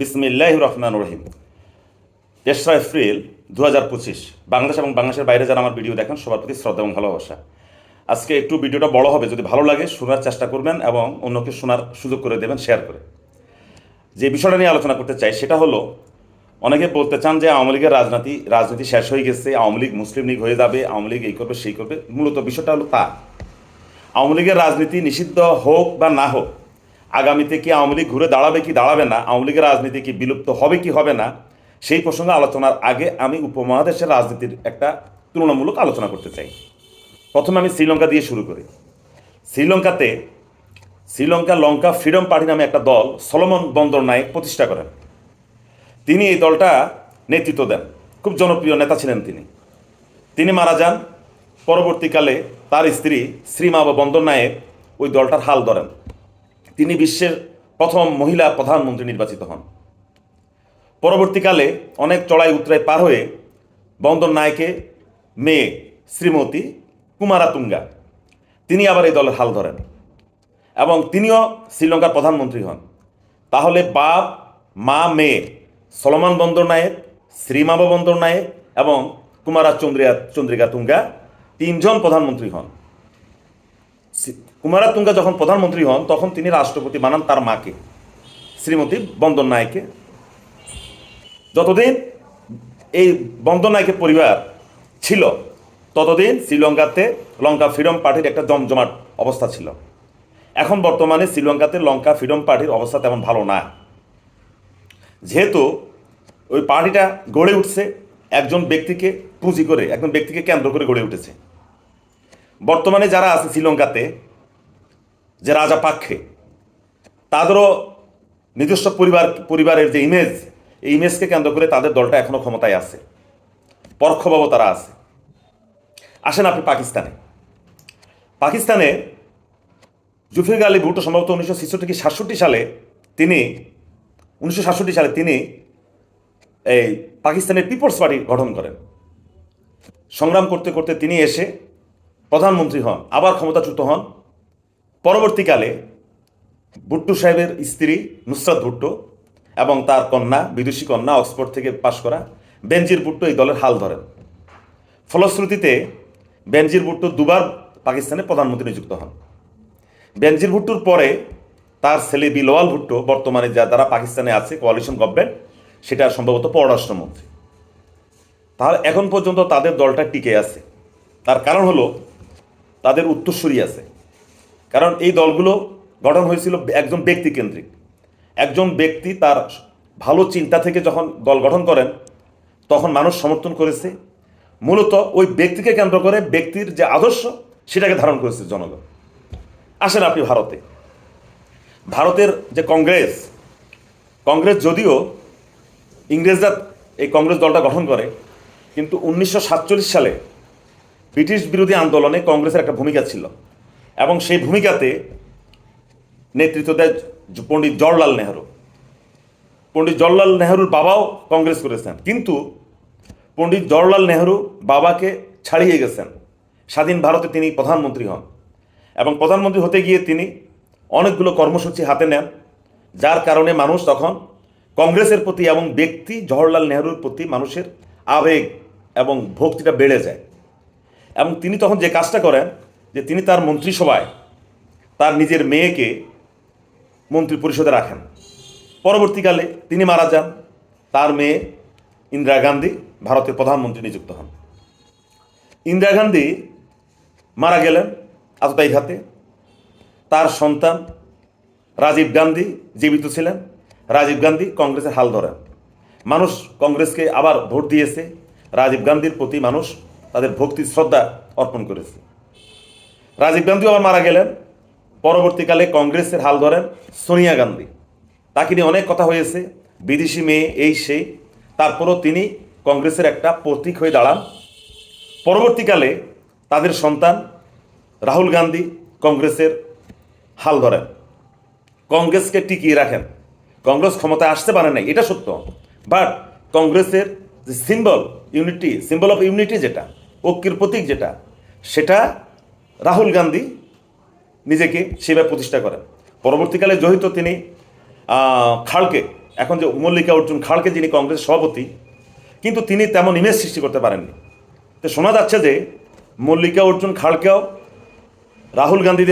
বিসমিল্লাহির রহমানির রহিম। 3রা এপ্রিল 2025। বাংলাদেশ এবং বাংলাদেশের বাইরে যারা আমার ভিডিও দেখেন সবার প্রতি শ্রদ্ধা এবং ভালোবাসা। আজকে একটু ভিডিওটা বড় হবে, যদি ভালো লাগে শোনার চেষ্টা করবেন এবং অন্যকে শোনার সুযোগ করে দেবেন শেয়ার করে। যে বিষয়টা নিয়ে আলোচনা করতে চাই সেটা হলো, অনেকে বলতে চান যে আওয়ামী লীগের রাজনীতি শেষ হয়ে গেছে, আওয়ামী লীগ মুসলিম লীগ হয়ে যাবে, আওয়ামী লীগ এই করবে সেই করবে। মূলত বিষয়টা হলো আওয়ামী লীগের রাজনীতি নিষিদ্ধ হোক বা না হোক, আগামীতে কি আওয়ামী লীগ ঘুরে দাঁড়াবে কি দাঁড়াবে না, আওয়ামী লীগের রাজনীতি কি বিলুপ্ত হবে কি হবে না, সেই প্রসঙ্গে আলোচনার আগে আমি উপমহাদেশের রাজনীতির একটা তুলনামূলক আলোচনা করতে চাই। প্রথমে আমি শ্রীলঙ্কা দিয়ে শুরু করি। শ্রীলঙ্কা লঙ্কা ফ্রিডম পার্টি নামে একটা দল সলোমন বন্দরনায়েক প্রতিষ্ঠা করেন। তিনি এই দলটা নেতৃত্ব দেন, খুব জনপ্রিয় নেতা ছিলেন তিনি মারা যান। পরবর্তীকালে তার স্ত্রী শ্রীমাব বন্দরনায়েক ওই দলটার হাল ধরেন। তিনি বিশ্বের প্রথম মহিলা প্রধানমন্ত্রী নির্বাচিত হন। পরবর্তীকালে অনেক চড়াই উতরাই পার হয়ে বন্দরনায়েকের মেয়ে শ্রীমতী কুমারাতুঙ্গা তিনি আবার এই দলের হাল ধরেন এবং তিনিও শ্রীলঙ্কার প্রধানমন্ত্রী হন। তাহলে বাপ মা মেয়ে সলোমন বন্দরনায়েক, শ্রীমাব বন্দরনায়েক এবং চন্দ্রিকা তুঙ্গা তিনজন প্রধানমন্ত্রী হন। কুমারাতুঙ্গা যখন প্রধানমন্ত্রী হন তখন তিনি রাষ্ট্রপতি বানান তার মাকে, শ্রীমতী বন্দরনায়েককে। যতদিন এই বন্দরনায়েকের পরিবার ছিল ততদিন শ্রীলঙ্কাতে লঙ্কা ফ্রিডম পার্টির একটা জমজমাট অবস্থা ছিল। এখন বর্তমানে শ্রীলঙ্কাতে লঙ্কা ফ্রিডম পার্টির অবস্থা তেমন ভালো না, যেহেতু ওই পার্টিটা গড়ে উঠছে একজন ব্যক্তিকে পুঁজি করে, একজন ব্যক্তিকে কেন্দ্র করে গড়ে উঠেছে। বর্তমানে যারা আছে শ্রীলঙ্কাতে, যে রাজা পাক্ষে, তাদেরও নিজস্ব পরিবারের যে ইমেজ, এই ইমেজকে কেন্দ্র করে তাদের দলটা এখনো ক্ষমতায় আছে, পরোক্ষভাবে তারা আছে। আসেন আপনি পাকিস্তানে জুলফিকার আলী ভুট্টো সম্ভবত 1967 সালে তিনি এই পাকিস্তানের পিপলস পার্টি গঠন করেন। সংগ্রাম করতে করতে তিনি এসে প্রধানমন্ত্রী হন, আবার ক্ষমতাচ্যুত হন। পরবর্তীকালে ভুট্টো সাহেবের স্ত্রী নুসরাত ভুট্টো এবং তার কন্যা, বিদেশি কন্যা, অক্সফোর্ড থেকে পাশ করা বেনজির ভুট্টো এই দলের হাল ধরেন। ফলশ্রুতিতে বেনজির ভুট্টো দুবার পাকিস্তানের প্রধানমন্ত্রী নিযুক্ত হন। বেনজির ভুট্টোর পরে তার ছেলে বিলওয়াল ভুট্টো বর্তমানে যারা পাকিস্তানে আছে কোয়ালিশন গভর্নমেন্ট, সেটা সম্ভবত পররাষ্ট্রমন্ত্রী। তাহলে এখন পর্যন্ত তাদের দলটা টিকে আছে। তার কারণ হলো তাদের উত্তরসূরি আছে। কারণ এই দলগুলো গঠন হয়েছিল একজন ব্যক্তি কেন্দ্রিক। একজন ব্যক্তি তার ভালো চিন্তা থেকে যখন দল গঠন করেন তখন মানুষ সমর্থন করেছে। মূলত ওই ব্যক্তিকে কেন্দ্র করে ব্যক্তির যে আদর্শ সেটাকে ধারণ করেছে জনগণ। আসেন আপনি ভারতের যে কংগ্রেস যদিও ইংরেজরা এই কংগ্রেস দলটা গঠন করে, কিন্তু 1947 সালে ব্রিটিশ বিরোধী আন্দোলনে কংগ্রেসের একটা ভূমিকা ছিল এবং সেই ভূমিকাতে নেতৃত্ব দেয় পণ্ডিত জওহরলাল নেহরুর বাবাও কংগ্রেস করেছেন, কিন্তু পণ্ডিত জওহরলাল নেহরু বাবাকে ছাড়িয়ে গেছেন। স্বাধীন ভারতে তিনি প্রধানমন্ত্রী হন এবং প্রধানমন্ত্রী হতে গিয়ে তিনি অনেকগুলো কর্মসূচি হাতে নেন, যার কারণে মানুষ তখন কংগ্রেসের প্রতি এবং ব্যক্তি জওহরলাল নেহরুর প্রতি মানুষের আবেগ এবং ভক্তিটা বেড়ে যায়। এবং তিনি তখন যে কাজটা করেন যে তিনি তার মন্ত্রিসভায় তার নিজের মেয়েকে মন্ত্রী পরিষদে রাখেন। পরবর্তীকালে তিনি মারা যান, তার মেয়ে ইন্দিরা গান্ধী ভারতের প্রধানমন্ত্রী নিযুক্ত হন। ইন্দিরা গান্ধী মারা গেলেন আততায়ী হাতে। তার সন্তান রাজীব গান্ধী জীবিত ছিলেন। রাজীব গান্ধী কংগ্রেসের হাল ধরেন। মানুষ কংগ্রেসকে আবার ভোট দিয়েছে। রাজীব গান্ধীর প্রতি মানুষ তাদের ভক্তি শ্রদ্ধা অর্পণ করেছে। রাজীব গান্ধীও আবার মারা গেলেন। পরবর্তীকালে কংগ্রেসের হাল ধরেন সোনিয়া গান্ধী। তাকে নিয়ে অনেক কথা হয়েছে, বিদেশি মেয়ে এই সেই, তারপরও তিনি কংগ্রেসের একটা প্রতীক হয়ে দাঁড়ান। পরবর্তীকালে তাদের সন্তান রাহুল গান্ধী কংগ্রেসের হাল ধরেন, কংগ্রেসকে টিকিয়ে রাখেন। কংগ্রেস ক্ষমতায় আসতে পারে নাই, এটা সত্য, বাট কংগ্রেসের যে সিম্বল অফ ইউনিটি যেটা ঐক্যের প্রতীক যেটা, সেটা রাহুল গান্ধী নিজেকে সেভাবে প্রতিষ্ঠা করেন। পরবর্তীকালে যেহেতু তিনি খাড়কে এখন যে মল্লিকা অর্জুন খাড়কে, যিনি কংগ্রেসের সভাপতি, কিন্তু তিনি তেমন ইমেজ সৃষ্টি করতে পারেননি। তো শোনা যাচ্ছে যে মল্লিকা অর্জুন খাড়কেও রাহুল গান্ধী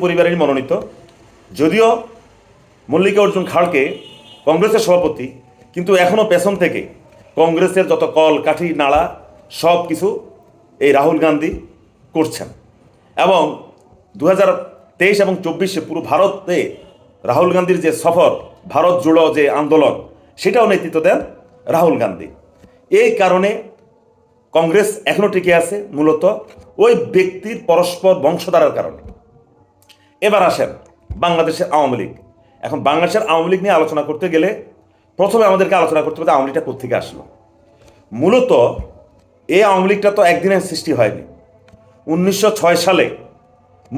পরিবারেরই মনোনীত। যদিও মল্লিকা অর্জুন খাড়কে কংগ্রেসের সভাপতি, কিন্তু এখনও পেছন থেকে কংগ্রেসের যত কল কাঠি নাড়া সব কিছু এই রাহুল গান্ধী করছেন। এবং 2023 এবং 24 পুরো ভারতে রাহুল গান্ধীর যে সফর, ভারত জুড়ো যে আন্দোলন, সেটাও নেতৃত্ব দেন রাহুল গান্ধী। এই কারণে কংগ্রেস এখনও টিকে আছে মূলত ওই ব্যক্তির পরস্পর বংশধারার কারণে। এবার আসেন বাংলাদেশের আওয়ামী লীগ। এখন বাংলাদেশের আওয়ামী লীগ নিয়ে আলোচনা করতে গেলে প্রথমে আমাদেরকে আলোচনা করতে হবে আওয়ামী লীগটা কোত্থেকে আসলো। মূলত এই আওয়ামী লীগটা তো একদিনের সৃষ্টি হয়নি। 1906 সালে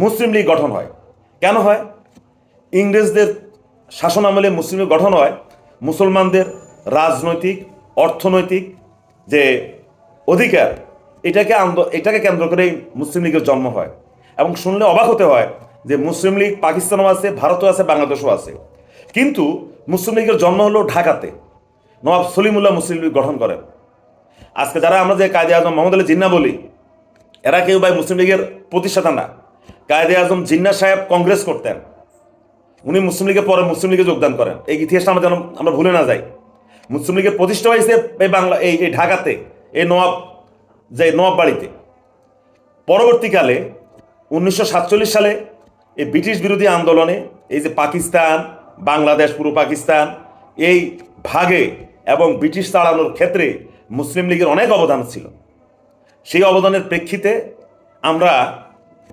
মুসলিম লীগ গঠন হয়। কেন হয়? ইংরেজদের শাসন আমলে মুসলিম লীগ গঠন হয় মুসলমানদের রাজনৈতিক অর্থনৈতিক যে অধিকার, এটাকে কেন্দ্র করেই মুসলিম লীগের জন্ম হয়। এবং শুনলে অবাক হতে হয় যে মুসলিম লীগ পাকিস্তানও আছে, ভারতও আছে, বাংলাদেশও আছে, কিন্তু মুসলিম লীগের জন্ম হলো ঢাকাতে। নবাব সলিমুল্লাহ মুসলিম লীগ গঠন করেন। আজকে যারা আমরা যে কায়েদে আজম মোহাম্মদ আলী জিন্নাহ বলি, এরা কেউ ভাই মুসলিম লীগের প্রতিষ্ঠাতা না। কায়েদে আজম জিন্নাহ সাহেব কংগ্রেস করতেন, উনি মুসলিম লীগের পরে মুসলিম লীগে যোগদান করেন। এই ইতিহাসটা আমরা যেন আমরা ভুলে না যাই। মুসলিম লীগের প্রতিষ্ঠা হয়েছে এই ঢাকাতে, এই নবাব বাড়িতে। পরবর্তীকালে 1947 সালে এই ব্রিটিশ বিরোধী আন্দোলনে এই যে পাকিস্তান, বাংলাদেশ, পূর্ব পাকিস্তান এই ভাগে এবং ব্রিটিশ তাড়ানোর ক্ষেত্রে মুসলিম লীগের অনেক অবদান ছিল। সেই অবদানের প্রেক্ষিতে আমরা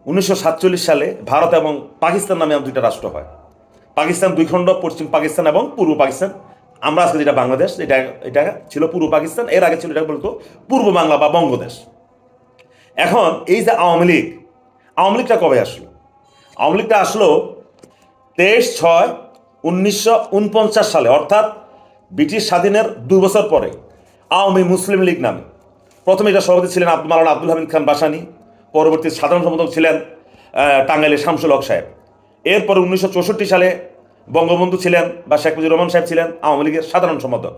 1947 সালে ভারত এবং পাকিস্তান নামে দুইটা রাষ্ট্র হয়। পাকিস্তান দুই খণ্ড, পশ্চিম পাকিস্তান এবং পূর্ব পাকিস্তান। আমরা আজকে যেটা বাংলাদেশ, এটা ছিল পূর্ব পাকিস্তান, এর আগে ছিল এটা বলতো পূর্ব বাংলা বা বঙ্গদেশ। এখন এই যে আওয়ামী লীগটা কবে আসলো? আওয়ামী লীগটা আসলো 23/6/1949 সালে, অর্থাৎ ব্রিটিশ স্বাধীনের 2 বছর পরে আওয়ামী মুসলিম লীগ নামে। প্রথমে এটা সভাপতি ছিলেন মাওলানা আব্দুল হামিদ খান বাসানি, পরবর্তী সাধারণ সম্পাদক ছিলেন টাঙ্গাইলের শামসুল হক সাহেব। এরপরে 1964 সালে বঙ্গবন্ধু ছিলেন বা শেখ মুজিবুর রহমান সাহেব ছিলেন আওয়ামী লীগের সাধারণ সম্পাদক।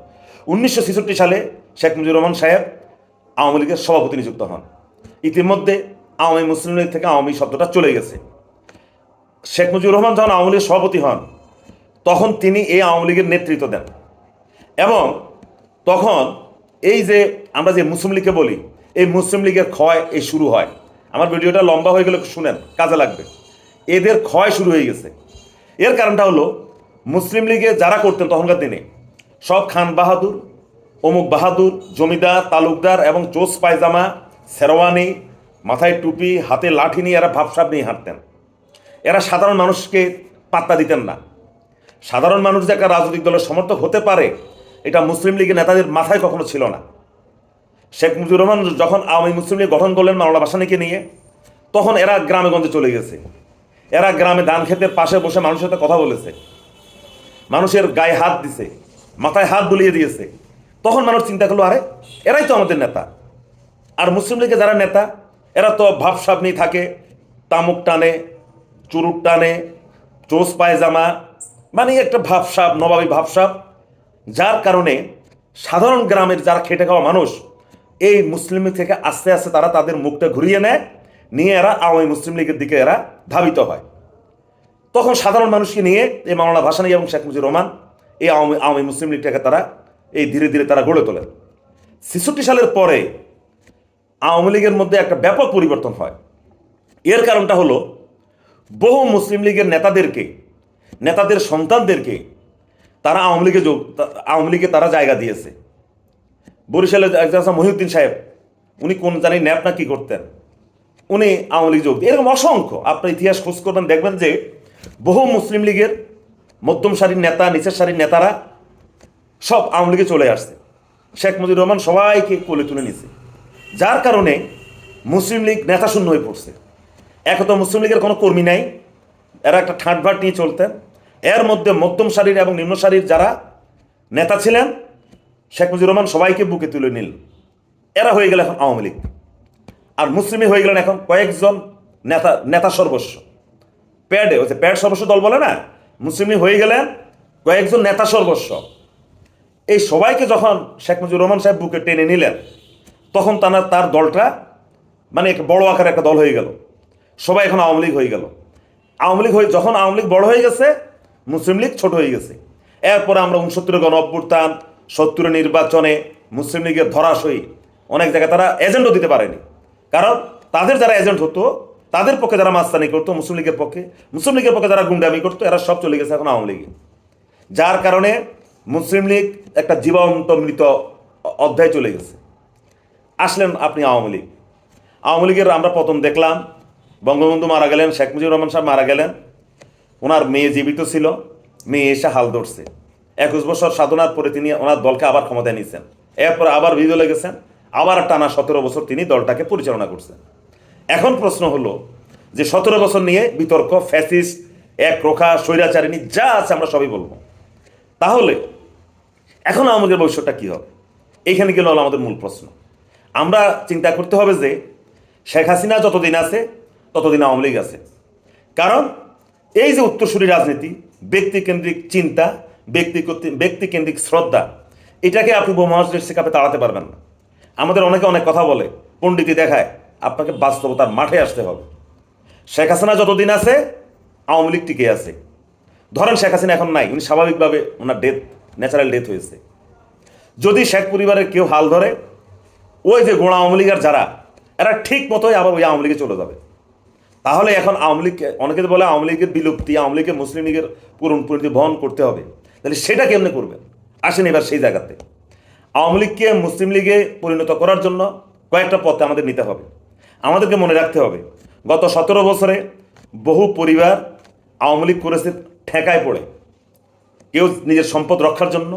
1966 সালে শেখ মুজিবুর রহমান সাহেব আওয়ামী লীগের সভাপতি নিযুক্ত হন। ইতিমধ্যে আওয়ামী মুসলিম লীগ থেকে আওয়ামী শব্দটা চলে গেছে। শেখ মুজিবুর রহমান যখন আওয়ামী লীগের সভাপতি হন, তখন তিনি এই আওয়ামী লীগের নেতৃত্ব দেন। এবং তখন এই যে আমরা যে মুসলিম লীগকে বলি, এই মুসলিম লীগের ক্ষয় এই শুরু হয়। আমার ভিডিওটা লম্বা হয়ে গেলে শুনেন, কাজে লাগবে। এদের ক্ষয় শুরু হয়ে গেছে। এর কারণটা হলো মুসলিম লীগে যারা করতেন তখনকার দিনে সব খান বাহাদুর, অমুক বাহাদুর, জমিদার, তালুকদার এবং চোস পায়জামা, শেরওয়ানি, মাথায় টুপি, হাতে লাঠি নিয়ে এরা ভাবসাব নিয়ে হাঁটতেন। এরা সাধারণ মানুষকে পাত্তা দিতেন না। সাধারণ মানুষ যে একটা রাজনৈতিক দলের সমর্থক হতে পারে, এটা মুসলিম লীগের নেতাদের মাথায় কখনো ছিল না। শেখ মুজিবুর রহমান যখন আওয়ামী মুসলিম লীগ গঠন করলেন মাওলানা ভাসানীকে নিয়ে, তখন এরা গ্রামে গঞ্জে চলে গেছে। এরা গ্রামে ধান ক্ষেতের পাশে বসে মানুষের সাথে কথা বলেছে, মানুষের গায়ে হাত দিছে, মাথায় হাত বুলিয়ে দিয়েছে। তখন মানুষ চিন্তা করলো, আরে এরাই তো আমাদের নেতা। আর মুসলিম লীগের যারা নেতা, এরা তো ভাবসাব নিয়ে থাকে, তামুক টানে, চুরুট টানে, চোস পায়জামা, মানে একটা ভাবসাব, নবাবী ভাবসাব। যার কারণে সাধারণ গ্রামের যারা খেটে খাওয়া মানুষ, এই মুসলিম লীগ থেকে আস্তে আস্তে তারা তাদের মুখটা ঘুরিয়ে নিয়ে এরা আওয়ামী মুসলিম লীগের দিকে এরা ধাবিত হয়। তখন সাধারণ মানুষকে নিয়ে এই মাওলানা ভাসানী এবং শেখ মুজিবুর রহমান এই আওয়ামী মুসলিম লীগটাকে তারা এই ধীরে ধীরে তারা গড়ে তোলেন। 66 সালের পরে আওয়ামী লীগের মধ্যে একটা ব্যাপক পরিবর্তন হয়। এর কারণটা হলো বহু মুসলিম লীগের নেতাদের সন্তানদেরকে তারা আওয়ামী লীগে তারা জায়গা দিয়েছে। বরিশালের মহিউদ্দিন সাহেব, উনি কোন জানি ন্যাপ না কি করতেন, উনি আওয়ামী লীগ যোগ দিয়ে, এরকম অসংখ্য আপনার ইতিহাস খোঁজ করবেন, দেখবেন যে বহু মুসলিম লীগের মধ্যম সারির নেতা, নিচের সারির নেতারা সব আওয়ামী লীগে চলে আসছে। শেখ মুজিবুর রহমান সবাইকে কোলে তুলে নিছে। যার কারণে মুসলিম লীগ নেতা শূন্য হয়ে পড়ছে। এক তো মুসলিম লীগের কোনো কর্মী নাই, এরা একটা ঠাঁটভাট নিয়ে চলতেন। এর মধ্যে মধ্যম সারির এবং নিম্ন সারির যারা নেতা ছিলেন, শেখ মুজিবুর রহমান সবাইকে বুকে তুলে নিল। এরা হয়ে গেল এখন আওয়ামী লীগ। আর মুসলিমই হয়ে গেলেন এখন কয়েকজন নেতা সর্বস্ব, প্যাড সর্বস্ব দল বলে না, মুসলিমই হয়ে গেলেন কয়েকজন নেতা সর্বস্ব। এই সবাইকে যখন শেখ মুজিবুর রহমান সাহেব বুকে টেনে নিলেন, তখন তার দলটা মানে একটা বড় আকারে একটা দল হয়ে গেল। সবাই এখন আওয়ামী লীগ হয়ে গেল। আওয়ামী লীগ হয়ে যখন আওয়ামী লীগ বড় হয়ে গেছে, মুসলিম লীগ ছোট হয়ে গেছে। এরপরে আমরা 69 গণ অভ্যুত্থান, 70 নির্বাচনে মুসলিম লীগের ধরাশয়ী অনেক জায়গায় তারা এজেন্টও দিতে পারেনি, কারণ তাদের যারা এজেন্ট হতো, তাদের পক্ষে যারা মাস্তানি করতো মুসলিম লীগের পক্ষে যারা গুন্ডামি করতো, এরা সব চলে গেছে এখন আওয়ামী লীগে। যার কারণে মুসলিম লীগ একটা জীবন্ত মৃত অধ্যায় চলে গেছে। আসলেন আপনি আওয়ামী লীগের আমরা প্রথম দেখলাম বঙ্গবন্ধু মারা গেলেন, শেখ মুজিবুর রহমান সাহেব মারা গেলেন, ওনার মেয়ে জীবিত ছিল, মেয়ে এসে হাল ধরছে। 21 বছর সাধনার পরে তিনি ওনার দলকে আবার ক্ষমতায় নিয়েছেন। এরপর আবার বিদলে গেছেন, আবার টানা 17 বছর তিনি দলটাকে পরিচালনা করছেন। এখন প্রশ্ন হলো যে 17 বছর নিয়ে বিতর্ক, ফ্যাসিস্ট, একরোখা, স্বৈরাচারিণী যা আছে আমরা সবই বলবো। তাহলে এখন আমাদের ভবিষ্যৎটা কী হবে? এইখানে গেল আমাদের মূল প্রশ্ন। আমরা চিন্তা করতে হবে যে শেখ হাসিনা যতদিন আছে ততদিন আওয়ামী লীগ আছে। কারণ এই যে উত্তরসূরি রাজনীতি, ব্যক্তিকেন্দ্রিক চিন্তা, ব্যক্তিকেন্দ্রিক শ্রদ্ধা, এটাকে আপনি উপমহাদেশ থেকে আপনি তাড়াতে পারবেন না। আমাদের অনেকে অনেক কথা বলে, পণ্ডিতি দেখায়, আপনাকে বাস্তবতার মাঠে আসতে হবে। শেখ হাসিনা যতদিন আছে আওয়ামী লীগ টিকে আছে। ধরেন শেখ হাসিনা এখন নাই, উনি স্বাভাবিকভাবে ওনার ন্যাচারাল ডেথ হয়েছে। যদি শেখ পরিবারের কেউ হাল ধরে, ওই যে গোড়া আওয়ামী লীগের যারা, এরা ঠিক মতোই আবার ওই আওয়ামী লীগে চলে যাবে। তাহলে এখন আওয়ামী লীগকে অনেকে বলে আওয়ামী লীগের বিলুপ্তি, আওয়ামী লীগের মুসলিম লীগের পরিণতি বহন করতে হবে। তাহলে সেটা কেমনে করবেন? আসেন এবার সেই জায়গাতে। আওয়ামী লীগকে মুসলিম লীগে পরিণত করার জন্য কয়েকটা পথে আমাদের নিতে হবে। আমাদেরকে মনে রাখতে হবে, গত 17 বছরে বহু পরিবার আওয়ামী লীগ করেছে ঠেকায় পড়ে। কেউ নিজের সম্পদ রক্ষার জন্য,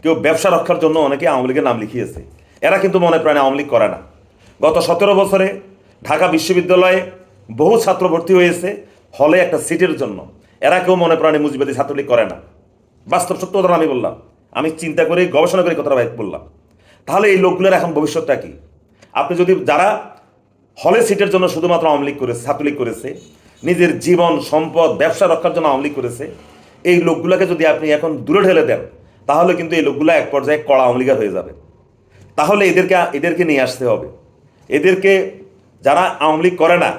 কেউ ব্যবসা রক্ষার জন্য অনেকে আওয়ামী লীগের নাম লিখিয়েছে। এরা কিন্তু মনে প্রাণে আওয়ামী লীগ করে না। গত 17 বছরে ঢাকা বিশ্ববিদ্যালয়ে বহু ছাত্র ভর্তি হয়েছে হলে একটা সিটের জন্য। এরা কেউ মনে প্রাণে মুজিবাদী ছাত্রলীগ করে না। বাস্তব সত্য কথা আমি বললাম, আমি চিন্তা করে গবেষণা করে কথাটা বললাম। তাহলে এই লোকগুলোর এখন ভবিষ্যৎটা কি? আপনি যদি যারা হলে সিটের জন্য শুধুমাত্র আওয়ামী লীগ করেছে, ছাত্রলীগ করেছে, নিজের জীবন সম্পদ ব্যবসা রক্ষার জন্য আওয়ামী লীগ করেছে, এই লোকগুলোকে যদি আপনি এখন দূরে ঠেলে দেন, তাহলে কিন্তু এই লোকগুলো এক পর্যায়ে কড়া আওয়ামী লীগার হয়ে যাবে। তাহলে এদেরকে নিয়ে আসতে হবে। এদেরকে যারা আওয়ামী লীগ করে না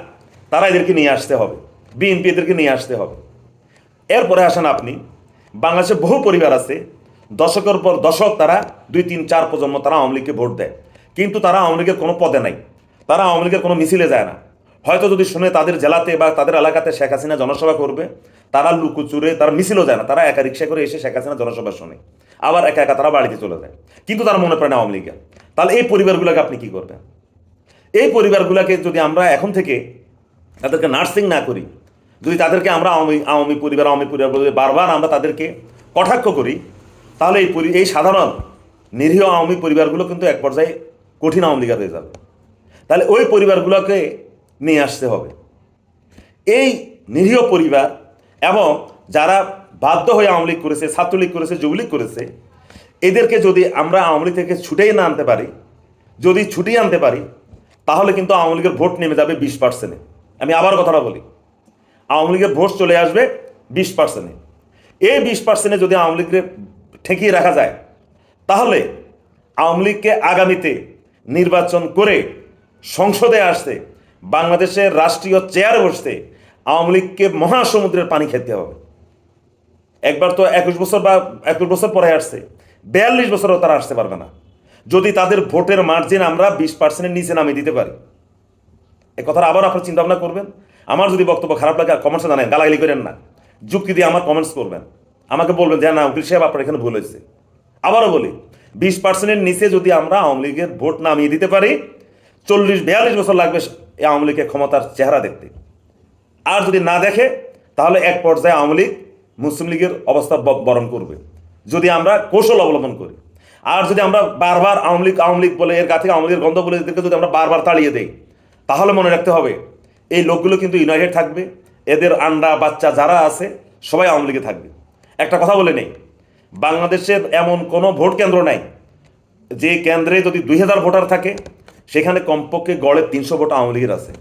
তারা এদেরকে নিয়ে আসতে হবে, বিএনপি এদেরকে নিয়ে আসতে হবে। এরপরে আসেন আপনি, বাংলাদেশে বহু পরিবার আছে দশকের পর দশক তারা 2, 3, 4 প্রজন্ম তারা আওয়ামী লীগকে ভোট দেয়, কিন্তু তারা আওয়ামী লীগের কোনো পদে নাই, তারা আওয়ামী লীগের কোনো মিছিলে যায় না। হয়তো যদি শুনে তাদের জেলাতে বা তাদের এলাকাতে শেখ হাসিনা জনসভা করবে, তারা লুকোচুরে তারা মিছিলও যায় না, তারা একা রিক্সা করে এসে শেখ হাসিনা জনসভা শুনে, আবার একা একা তারা বাড়িতে চলে যায়, কিন্তু তারা মনে প্রাণে আওয়ামী লীগের। তাহলে এই পরিবারগুলোকে আপনি কি করবেন? এই পরিবারগুলোকে যদি আমরা এখন থেকে তাদেরকে নার্সিং না করি, যদি তাদেরকে আমরা আওয়ামী পরিবার বলে বারবার আমরা তাদেরকে কটাক্ষ করি, তাহলে এই সাধারণ নিরীহ আওয়ামী পরিবারগুলো কিন্তু এক পর্যায়ে কঠিন আওয়ামী লীগার হয়ে যাবে। তাহলে ওই পরিবারগুলোকে নিয়ে আসতে হবে। এই নিরীহ পরিবার এবং যারা বাধ্য হয়ে আওয়ামী লীগ করেছে, ছাত্রলীগ করেছে, যুবলীগ করেছে, এদেরকে যদি আমরা আওয়ামী লীগ থেকে ছুটেই না আনতে পারি, যদি ছুটিয়ে আনতে পারি, তাহলে কিন্তু আওয়ামী লীগের ভোট নেমে যাবে 20%। আমি আবার কথাটা বলি, আওয়ামী লীগের ভোট চলে আসবে 20%। এই 20% যদি আওয়ামী লীগকে ঠেকিয়ে রাখা যায়, তাহলে আওয়ামী লীগকে আগামীতে নির্বাচন করে সংসদে আসতে, বাংলাদেশের রাষ্ট্রীয় চেয়ারে বসতে আওয়ামী লীগকে মহাসমুদ্রের পানি খেতে হবে। একবার তো 21 বছর পরে আসছে, 42 বছরও তারা আসতে পারবে না যদি তাদের ভোটের মার্জিন আমরা 20%-এর নিচে নামিয়ে দিতে পারি। এ কথাটা আবার আপনার চিন্তা ভাবনা করবেন। আমার যদি বক্তব্য খারাপ লাগে কমেন্টসে জানেন, গালাগালি করেন না, যুক্তি দিয়ে আমার কমেন্টস করবেন, আমাকে বলবেন যে না উকিল সাহেব আপনার এখানে ভুল হয়েছে। আবারও বলি, 20%-এর নিচে যদি আমরা আওয়ামী লীগের ভোট নামিয়ে দিতে পারি, 40-42 বছর লাগবে এই আওয়ামী লীগের ক্ষমতার চেহারা দেখতে। আর যদি না দেখে, তাহলে এক পর্যায়ে আওয়ামী লীগ মুসলিম লীগের অবস্থা বরণ করবে, যদি আমরা কৌশল অবলম্বন করি। আর যদি আমরা বারবার আওয়ামী লীগ বলে, এর গা থেকে আওয়ামী লীগের গন্ধ বলে এদেরকে যদি আমরা বারবার তাড়িয়ে দেই, তাহলে মনে রাখতে হবে এই লোকগুলো কিন্তু ইউনাইটেড থাকবে, এদের আন্ডা বাচ্চা যারা আছে সবাই আওয়ামী লীগে থাকবে। একটা কথা বলে নেই, বাংলাদেশের এমন কোনো ভোট কেন্দ্র নাই যে কেন্দ্রে যদি 2000 ভোটার থাকে সেখানে কমপক্ষে গড়ে 300 ভোট আওয়ামী লীগের আছে।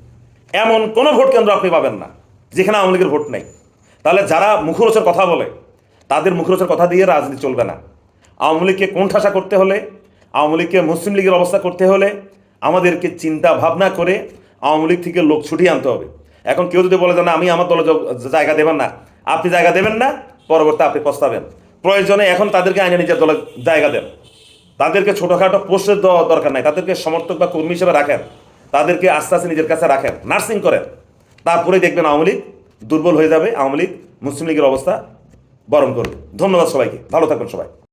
এমন কোনো ভোট কেন্দ্র আপনি পাবেন না যেখানে আওয়ামী লীগের ভোট নেই। তাহলে যারা মুখরোচের কথা বলে, তাদের মুখরোচের কথা দিয়ে রাজনীতি চলবে না। আওয়ামী লীগকে কোণঠাসা করতে হলে, আওয়ামী লীগকে মুসলিম লীগের অবস্থা করতে হলে আমাদেরকে চিন্তা ভাবনা করে আওয়ামী লীগ থেকে লোক ছুটিয়ে আনতে হবে। এখন কেউ যদি বলে যে না আমি আমার দলে জায়গা দেবেন না, আপনি জায়গা দেবেন না, পরবর্তী আপনি পস্তাবেন। প্রয়োজনে এখন তাদেরকে আইনে নিজের দলে জায়গা দেন, তাদেরকে ছোটোখাটো পোস্টের দেওয়া দরকার নাই, তাদেরকে সমর্থক বা কর্মী হিসেবে রাখেন, তাদেরকে আস্তে আস্তে নিজের কাছে রাখেন, নার্সিং করেন। তারপরেই দেখবেন আওয়ামী লীগ দুর্বল হয়ে যাবে, আওয়ামী লীগ মুসলিম লীগের অবস্থা বরণ করবে। ধন্যবাদ সবাইকে, ভালো থাকবেন সবাই।